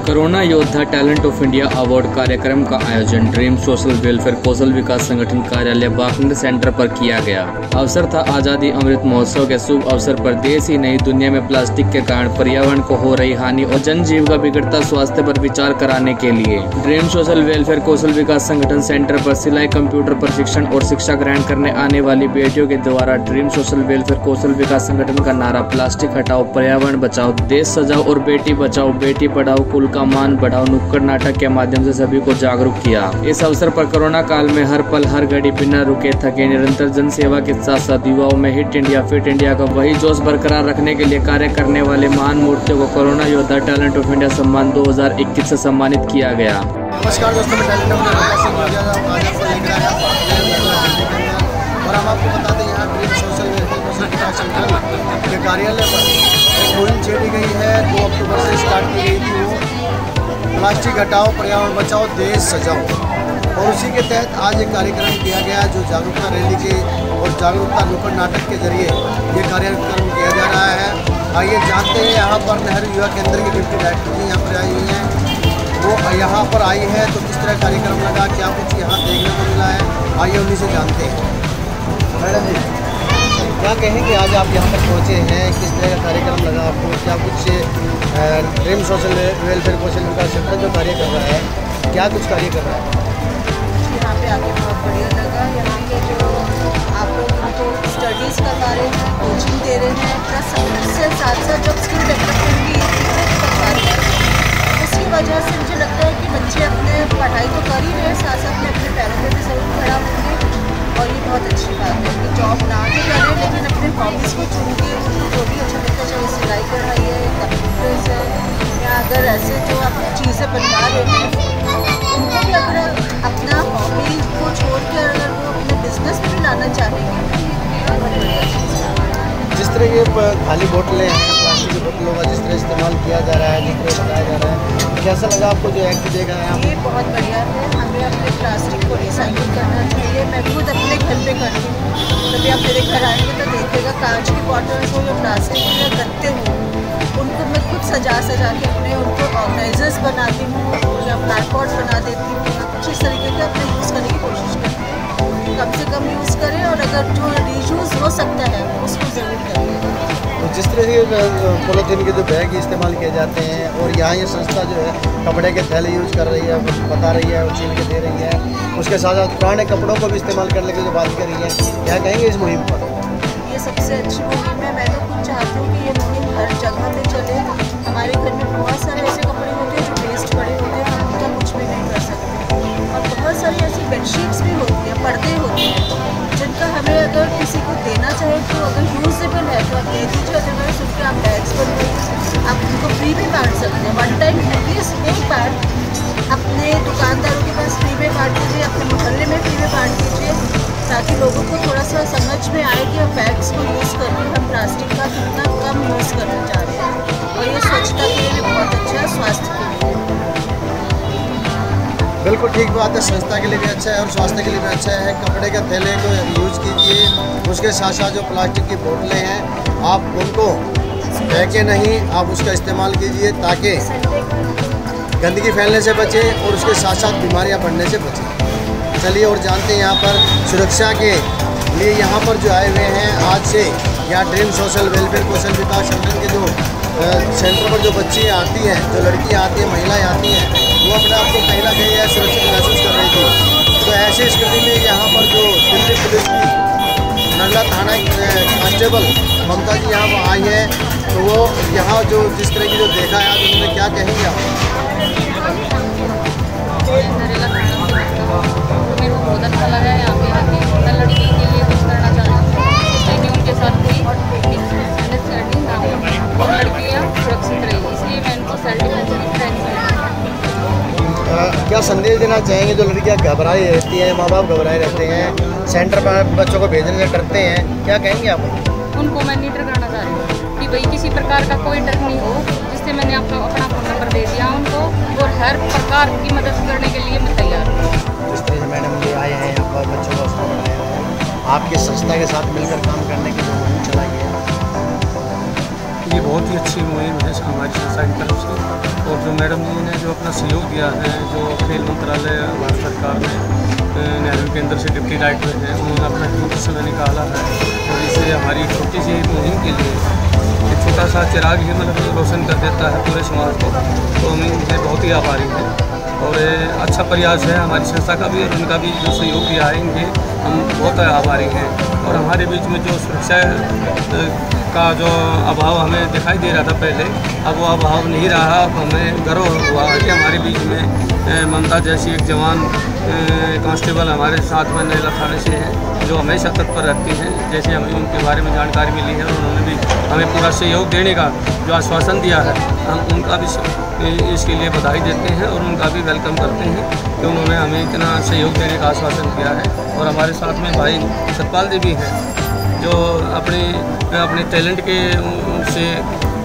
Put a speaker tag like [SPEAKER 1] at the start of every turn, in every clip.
[SPEAKER 1] Corona योद्धा talent of India award कार्यक्रम का आयोजन ड्रीम सोशल वेलफेयर कौशल विकास संगठन कार्यालय बाकंड सेंटर पर किया गया। अवसर था आजादी अमृत महोत्सव के शुभ अवसर पर देश ही नहीं दुनिया में प्लास्टिक के कारण पर्यावरण को हो रही हानि और जनजीवन का बिगड़ता स्वास्थ्य पर विचार कराने के लिए ड्रीम सोशल वेलफेयर कौशल विकास संगठन सेंटर पर सिलाई, कंप्यूटर प्रशिक्षण और शिक्षा ग्रहण करने आने वाली बेटियों के द्वारा ड्रीम सोशल वेलफेयर कौशल विकास संगठन का नारा प्लास्टिक हटाओ, पर्यावरण बचाओ, देश सजाओ और बेटी बचाओ बेटी पढ़ाओ कुल का मान बढ़ाओ नुक्कड़ नाटक के माध्यम से सभी को जागरूक किया। इस अवसर पर कोरोना काल में हर पल हर घड़ी बिना रुके थके निरंतर जन सेवा के साथ साथ युवाओं में हिट इंडिया फिट इंडिया का वही जोश बरकरार रखने के लिए कार्य करने वाले महान मूर्तियों को कोरोना योद्धा टैलेंट ऑफ इंडिया सम्मान 2021 से सम्मानित किया गया।
[SPEAKER 2] नमस्कार दोस्तों, मैं टैलेंट ऑफ इंडिया और हम आपको बता दें यहाँ ड्रीम सोशल वेलफेयर विकास संगठन के कार्यालय पर एक मुहिम छेड़ी गई है। 2 अक्टूबर से स्टार्ट की गई थी वो प्लास्टिक हटाओ, पर्यावरण बचाओ, देश सजाओ, और उसी के तहत आज एक कार्यक्रम किया गया जो जागरूकता रैली के और जागरूकता नुक्कड़ नाटक के जरिए ये कार्यक्रम किया जा रहा है। आइए जानते हैं यहाँ पर नेहरू युवा केंद्र की डिप्टी डायरेक्टर जी यहाँ पर आई हुई हैं, वो यहाँ पर आई है तो किस तरह कार्यक्रम लगा, क्या कुछ यहाँ देखने को मिला है, आइए उन्हीं से जानते हैं। मैडम जी, क्या कहेंगे आज आप यहाँ पर पहुँचे हैं, किस तरह का कार्यक्रम लगा आपको, क्या कुछ ड्रीम सोशल वेलफेयर कौशल विकास संगठन जो कार्य कर रहा है, क्या कुछ कार्य कर रहा है?
[SPEAKER 3] यहाँ पे आके बहुत बढ़िया लगा। यहाँ के जो आप लोग हमको स्टडीज़ करवा रहे हैं, कोचिंग दे रहे हैं, प्लस उससे साथ साथ जब स्किल डेवलपमेंट की करवा रहे हैं, उसकी वजह से मुझे लगता है कि बच्चे अपने पढ़ाई तो कर ही रहे हैं, साथ साथ में अपने पैरों पर भी ज़रूर खड़ा होंगे। और ये बहुत अच्छी बात है कि जॉब ना भी करें लेकिन अपने हॉबीज़ को चुन के उनको जो भी अच्छा लगता है, चाहे सिलाई कढ़ाई है, कंप्यूटर्स है, या अगर ऐसे जो आप चीज़ें बनवा रहे हैं उनको भी अगर अपना हॉबी को छोड़ कर अगर वो अपने बिजनेस में भी लाना चाहेंगे तो ये बहुत बढ़िया चीज़ है।
[SPEAKER 2] जिस तरह ये खाली बोतलें हैं, प्लास्टिक की बोतलों का जिस तरह इस्तेमाल किया जा रहा है, जिस तरह बताया जा रहा है, कैसा लगा आपको जो एक्ट देखा है?
[SPEAKER 3] ये बहुत बढ़िया है। हमें अपने प्लास्टिक को रिसाइकिल करना चाहिए। मैं खुद अपने घर पे करती हूँ, कभी आप मेरे घर आएंगे तो देखिएगा कांच की बॉटल्स हो या प्लास्टिक के या गत्ते हो, उनको मैं खुद सजा के अपने उनको ऑर्गेनाइजर्स बनाती हूँ या ब्लैकबोर्ड बना देती हूँ। कुछ इस तरीके का अपने यूज़ करने की कोशिश करती हूँ, कम से कम यूज़ करें और अगर जो रीयूज़ हो सकता है उसको ज़रूर करिए।
[SPEAKER 2] तो जिस तरह से पॉलीथीन के जो बैग इस्तेमाल किए जाते हैं और यहाँ ये संस्था जो है कपड़े के थैले यूज कर रही है, बता रही है, छील के दे रही है, उसके साथ साथ पुराने कपड़ों को भी इस्तेमाल करने की जो बात कर रही है, क्या कहेंगे इस मुहिम पर?
[SPEAKER 3] ये सबसे अच्छी मुहिम है। मैं तो खुद चाहती हूँ कि ये मुहिम हर जगह पे चले। हमारे घर में बहुत सारे ऐसे कपड़े होते हैं जो वेस्ट पड़े होते हैं, हम उनका कुछ भी नहीं कर सकते, और बहुत सारी ऐसी बेडशीट्स भी होती हैं, पर्दे होते हैं जिनका हमें अगर किसी को देना चाहे तो अगर यूजेबल है तो आप दे दीजिए, अदरवाइज उनके आप बैग्स बनवाइए, आप उनको फ्री में बांट सकते हैं। वन टाइम एटलीस्ट एक बार अपने दुकानदारों के पास फ्री में बांट दीजिए, अपने मोहल्ले में फ्री में बांट दीजिए, ताकि लोगों को थोड़ा सा समझ में आए कि हम बैग्स को यूज़ करके हम प्लास्टिक का कितना कम यूज़ करना चाह रहे हैं, और ये स्वच्छता के लिए भी बहुत अच्छा है, स्वास्थ्य के लिए।
[SPEAKER 2] बिल्कुल ठीक बात है, संस्था के लिए भी अच्छा है और स्वास्थ्य के लिए भी अच्छा है। कपड़े के थैले को यूज़ कीजिए, उसके साथ साथ जो प्लास्टिक की बोतलें हैं आप उनको फेंके नहीं, आप उसका इस्तेमाल कीजिए ताकि गंदगी फैलने से बचे और उसके साथ साथ बीमारियां बढ़ने से बचे। चलिए और जानते हैं यहाँ पर सुरक्षा के लिए यहाँ पर जो आए हुए हैं आज से यहाँ ड्रीम सोशल वेलफेयर कौशल विकास संगठन के जो सेंटर पर जो बच्ची आती हैं, जो लड़कियाँ आती हैं, महिलाएँ आती हैं, वो अपने आप को कहीं ना कहीं सुरक्षित महसूस कर रही थी। तो ऐसी स्थिति में यहाँ पर जो दिल्ली पुलिस की नगला थाना कांस्टेबल ममता जी यहाँ पर आई है, तो वो यहाँ जो जिस तरह की जो देखा है आज उन्होंने क्या कहेंगे आप?
[SPEAKER 4] मेरे को बहुत अच्छा लगा है यहाँ पे आके, मैं लड़की के लिए कुछ करना चाहती हूँ, इसलिए कि उनके साथ कोई मिसअंडरस्टैंडिंग ना हो और लड़कियाँ सुरक्षित रहेगी, इसलिए मैं उनको सेल्फ डिफेंस की ट्रेनिंग।
[SPEAKER 2] क्या संदेश देना चाहेंगे जो लड़कियां घबराई रहती हैं, माँ बाप घबराए रहते हैं, सेंटर पर बच्चों को भेजने से डरते हैं, क्या कहेंगे आप?
[SPEAKER 4] उनको मैं नहीं डर करना चाह रही हूँ कि भाई किसी प्रकार का कोई डर नहीं हो, जिससे मैंने आपको अपना फ़ोन नंबर दे दिया उनको, और हर प्रकार की मदद करने के लिए मैं तैयार हूँ।
[SPEAKER 2] जिस तरह से मैडम जी आए हैं यहाँ पर बच्चों को हौसला बढ़ाया है, आपकी संस्था के साथ मिलकर काम करने की जो मुहिम चलाई है, ये
[SPEAKER 5] बहुत ही अच्छी मुहिम है हमारी संस्था की तरफ से, और जो मैडम जी ने जो अपना सहयोग दिया है, जो खेल मंत्रालय भारत सरकार ने नेहरू केंद्र से डिप्टी डायरेक्टर हैं, उन्होंने अपना कीमती समय निकाला है और इसे हमारी छोटी सी मुहिम के लिए एक छोटा सा चिराग ही मतलब रोशन कर देता है पूरे समाज को। तो हम इनसे बहुत ही आभारी हैं और अच्छा प्रयास है हमारी संस्था का भी और उनका भी जो सहयोग दिया है इनके हम बहुत आभारी हैं। और हमारे बीच में जो सुरक्षा का जो अभाव हमें दिखाई दे रहा था पहले, अब वो अभाव नहीं रहा। अब हमें गर्व हुआ कि हमारे बीच में ममता जैसी एक जवान कांस्टेबल हमारे साथ में नैला थाने से हैं, जो हमेशा तत्पर रहती हैं। जैसे हमें उनके बारे में जानकारी मिली है और उन्होंने भी हमें पूरा सहयोग देने का जो आश्वासन दिया है, हम उनका भी इसके लिए बधाई देते हैं और उनका भी वेलकम करते हैं कि उन्होंने हमें इतना सहयोग देने का आश्वासन दिया है। और हमारे साथ में भाई सतपाल जी भी हैं, जो अपने टैलेंट के से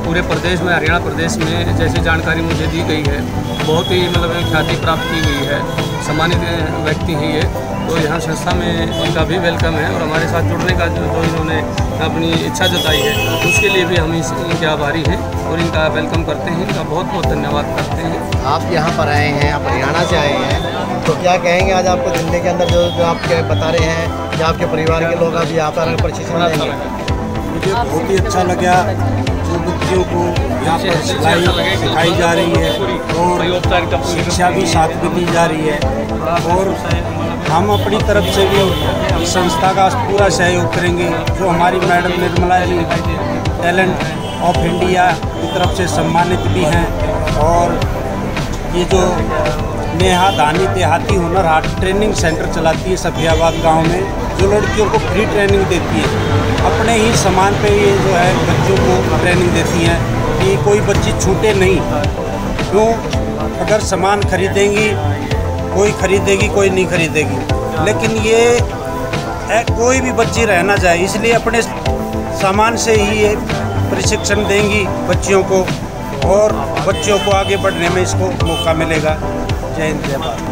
[SPEAKER 5] पूरे प्रदेश में, हरियाणा प्रदेश में जैसे जानकारी मुझे दी गई है, बहुत ही मतलब ख्याति प्राप्त की गई है, सम्मानित व्यक्ति हैं ये। तो यहाँ संस्था में उनका भी वेलकम है और हमारे साथ जुड़ने का जो इन्होंने अपनी इच्छा जताई है उसके लिए भी हम इनके आभारी हैं और इनका वेलकम करते हैं, इनका बहुत बहुत धन्यवाद करते हैं।
[SPEAKER 2] आप यहाँ पर आए हैं, आप हरियाणा से आए हैं, तो क्या कहेंगे आज आपको जिले के अंदर जो आप बता रहे हैं कि आपके परिवार के लोग अभी यहाँ पर प्रशिक्षण लेंगे?
[SPEAKER 6] मुझे बहुत ही अच्छा लगा जो बच्चियों को यहाँ पर सिलाई सिखाई जा रही है और शिक्षा भी साथ में दी जा रही है। और हम अपनी तरफ से भी इस संस्था का पूरा सहयोग करेंगे। जो हमारी madam Nirmala ji talent of India की तरफ से सम्मानित भी हैं, और ये जो नेहा धानी देहाती हुनर हाट ट्रेनिंग सेंटर चलाती है सफियाबाद गांव में, जो लड़कियों को फ्री ट्रेनिंग देती है, अपने ही सामान पे ये जो है बच्चों को ट्रेनिंग देती हैं कि कोई बच्ची छूटे नहीं। क्यों? अगर सामान खरीदेंगी, कोई खरीदेगी कोई नहीं खरीदेगी, लेकिन ये कोई भी बच्ची रह ना जाए, इसलिए अपने सामान से ही ये प्रशिक्षण देंगी बच्चियों को और बच्चों को आगे बढ़ने में इसको मौका मिलेगा। जय हिंद जय भारत।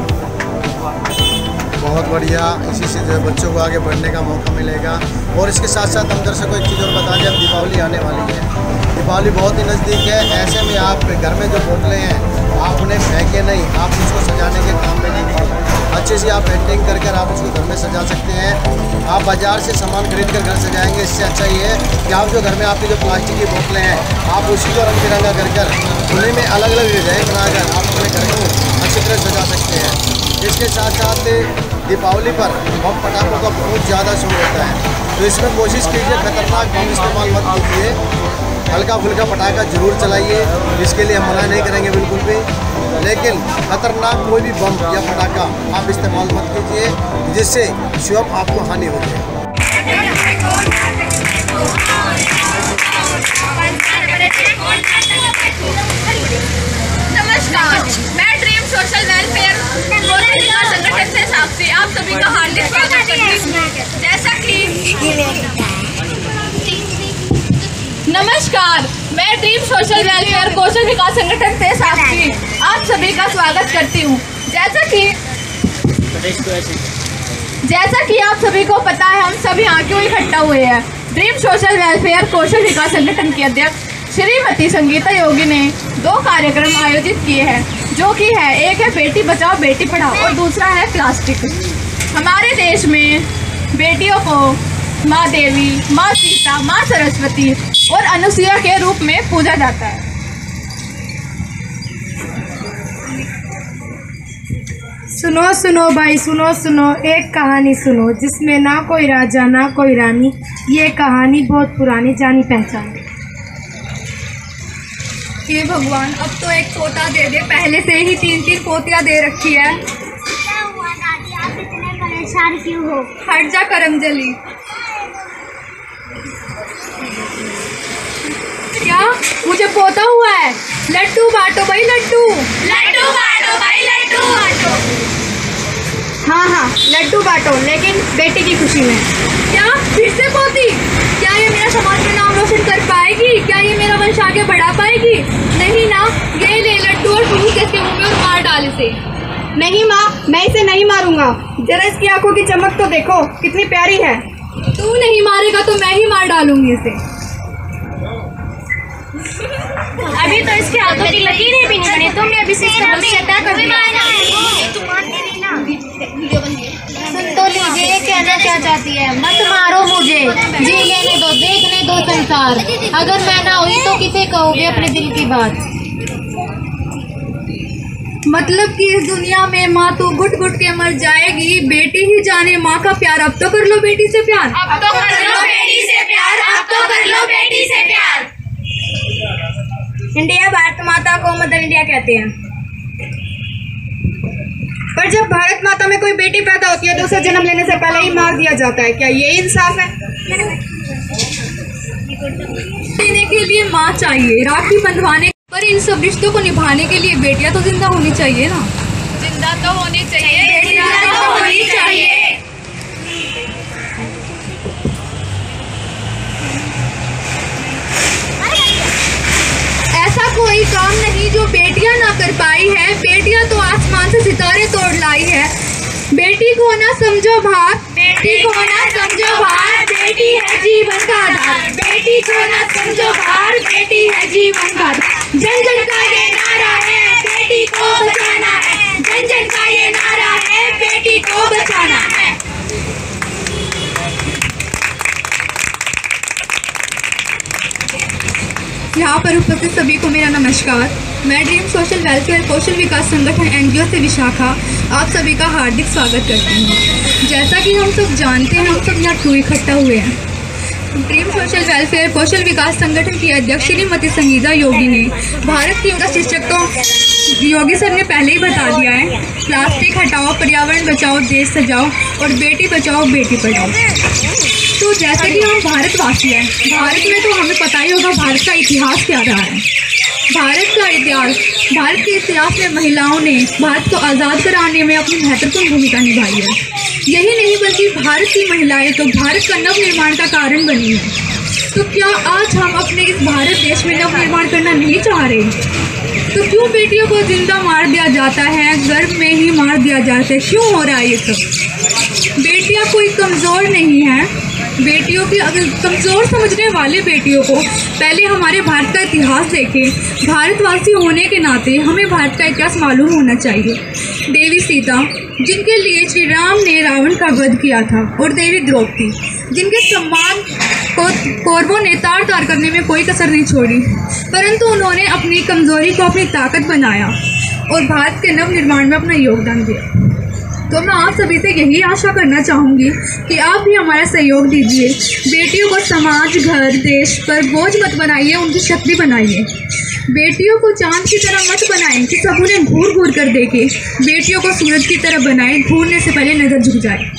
[SPEAKER 2] बहुत बढ़िया, इसी से जो है बच्चों को आगे बढ़ने का मौका मिलेगा। और इसके साथ साथ हम दर्शकों को एक चीज़ और बता दें, अब दीपावली आने वाली है, दीपावली बहुत ही नज़दीक है। ऐसे में आप घर में जो बोतलें हैं आप उन्हें फेंके नहीं, आप उसको सजाने के काम में लीजिए। अच्छे से आप पेंटिंग कर कर आप उसको घर में सजा सकते हैं। आप बाज़ार से सामान खरीद कर घर सजाएंगे, इससे अच्छा ये है कि आप जो घर में आपकी जो प्लास्टिक की बोतलें हैं आप उसी को रंग बिरंगा कर उन्हीं में अलग अलग डिज़ाइन बनाकर आप अपने घर को अच्छी तरह सजा सकते हैं। इसके साथ साथ दीपावली पर बम पटाखों का बहुत ज़्यादा शौक होता है, तो इसमें कोशिश कीजिए खतरनाक बम इस्तेमाल मत कीजिए, हल्का फुल्का पटाखा जरूर चलाइए, इसके लिए हम मना नहीं करेंगे बिल्कुल भी, लेकिन खतरनाक कोई भी बम या पटाखा आप इस्तेमाल मत कीजिए जिससे स्वयं आपको हानि हो जाए।
[SPEAKER 7] नमस्कार, मैं ड्रीम सोशल वेलफेयर संगठन से साक्षी आप सभी का हार्दिक स्वागत करती हूँ। जैसा कि नमस्कार, मैं ड्रीम सोशल वेलफेयर कौशल विकास संगठन से साक्षी आप सभी का स्वागत करती हूँ। जैसा कि आप सभी को पता है, हम सभी यहाँ क्यों इकट्ठा हुए हैं। ड्रीम सोशल वेलफेयर कौशल विकास संगठन की अध्यक्ष श्रीमती संगीता योगी ने 2 कार्यक्रम आयोजित किए हैं, जो कि है, एक है बेटी बचाओ बेटी पढ़ाओ और दूसरा है प्लास्टिक। हमारे देश में बेटियों को माँ देवी, माँ सीता, माँ सरस्वती और अनुसुईया के रूप में पूजा जाता है।
[SPEAKER 8] सुनो सुनो भाई सुनो सुनो, एक कहानी सुनो जिसमें ना कोई राजा ना कोई रानी, ये कहानी बहुत पुरानी जानी पहचानी।
[SPEAKER 7] हे भगवान, अब तो एक पोता दे दे, पहले से ही 3-3 पोतियाँ दे रखी है।
[SPEAKER 9] क्या हुआ दादी, आप इतने परेशान क्यों हो?
[SPEAKER 7] हट जा करमजली। क्या मुझे पोता हुआ है? लड्डू बांटो भाई लड्डू, लड्डू बांटो भाई लड्डू बांटो।
[SPEAKER 8] हाँ हाँ लड्डू बांटो, लेकिन बेटी की खुशी में।
[SPEAKER 7] क्या फिर से पोती? क्या ये मेरा समाज में नाम रोशन कर पाएगी? क्या ये मेरा वंश आगे बढ़ा पाएगी? नहीं ना, ये ले लड्डू और ठूस के इसके मुंह में और मार डाल इसे।
[SPEAKER 8] नहीं माँ, मैं इसे नहीं मारूंगा, जरा इसकी आंखों की चमक तो देखो कितनी प्यारी है।
[SPEAKER 7] तू नहीं मारेगा तो मैं ही मार डालूंगी इसे।
[SPEAKER 9] अभी तो इसके हाथों की लकीरें भी नहीं बनी, तुमने अभी से इसका भविष्य तय कर दिया। सुन तो लीजिए, कहना क्या चाहती है। मत मारो मुझे, जी लेने दो, देखने दो संसार। अगर मैं ना हुई तो किसे कहोगे अपने दिल की बात।
[SPEAKER 7] मतलब कि इस दुनिया में माँ तो घुट घुट के मर जाएगी, बेटी ही जाने माँ का प्यार। अब तो कर लो बेटी से प्यार,
[SPEAKER 9] अब तो कर लो बेटी से प्यार, अब तो कर लो बेटी से प्यार।
[SPEAKER 8] इंडिया भारत माता को मदर इंडिया कहते हैं, पर जब भारत माता में कोई बेटी पैदा होती है तो उसे जन्म लेने से पहले ही मार दिया जाता है। क्या ये इंसाफ है?
[SPEAKER 7] देने के लिए माँ चाहिए, राखी बंधवाने, पर इन सब रिश्तों को निभाने के लिए बेटियां तो जिंदा होनी चाहिए ना। जिंदा तो होनी चाहिए, जिंदा तो होनी चाहिए। ऐसा कोई काम नहीं जो बेटियां ना कर पाई है। बेटियां तो आसमान से सितारे तोड़ लाई है। बेटी को ना समझो भार, बेटी को ना समझो भार, बेटी है जीवन का आधार। बेटी को ना समझो भार, बेटी है जीवन का आधार। जन जन का ये नारा है, बेटी को बचाना है। जन जन का ये नारा है, बेटी को बचाना है। यहाँ पर उपस्थित सभी को मेरा नमस्कार। मैं ड्रीम सोशल वेलफेयर कौशल विकास संगठन एनजीओ से विशाखा आप सभी का हार्दिक स्वागत करती हूँ। जैसा कि हम सब जानते हैं, हम सब यहाँ क्यों इकट्ठा हुए हैं। ड्रीम सोशल वेलफेयर कौशल विकास संगठन की अध्यक्ष श्रीमती संगीता योगी ने भारत की उनका शीर्षक तो योगी सर ने पहले ही बता दिया है। प्लास्टिक हटाओ, पर्यावरण बचाओ, देश सजाओ और बेटी बचाओ बेटी पढ़ाओ। तो जैसे कि हम भारतवासी हैं, भारत में तो हमें पता ही होगा भारत का इतिहास क्या रहा है। भारत के इतिहास में महिलाओं ने भारत को आज़ाद कराने में अपनी महत्वपूर्ण भूमिका निभाई है। यही नहीं बल्कि भारत की महिलाएं तो भारत का नव निर्माण का कारण बनी है। तो क्या आज हम अपने इस भारत देश में नव निर्माण करना नहीं चाह रहे? तो क्यों बेटियों को जिंदा मार दिया जाता है, गर्भ में ही मार दिया जाता है? क्यों हो रहा है ये सब? बेटियां कोई कमज़ोर नहीं है। बेटियों की अगर कमज़ोर समझने वाले बेटियों को पहले हमारे भारत का इतिहास देखें। भारतवासी होने के नाते हमें भारत का इतिहास मालूम होना चाहिए। देवी सीता, जिनके लिए श्री राम ने रावण का वध किया था, और देवी द्रौपदी, जिनके सम्मान को कौरवों ने तार तार करने में कोई कसर नहीं छोड़ी, परंतु उन्होंने अपनी कमज़ोरी को अपनी ताकत बनाया और भारत के नव निर्माण में अपना योगदान दिया। तो मैं आप सभी से यही आशा करना चाहूँगी कि आप भी हमारा सहयोग दीजिए। बेटियों को समाज, घर, देश पर बोझ मत बनाइए, उनकी शक्ति बनाइए। बेटियों को चांद की तरह मत बनाएं कि सब उन्हें घूर घूर कर देखें। बेटियों को सूरज की तरह बनाएं, घूरने से पहले नज़र झुक जाए।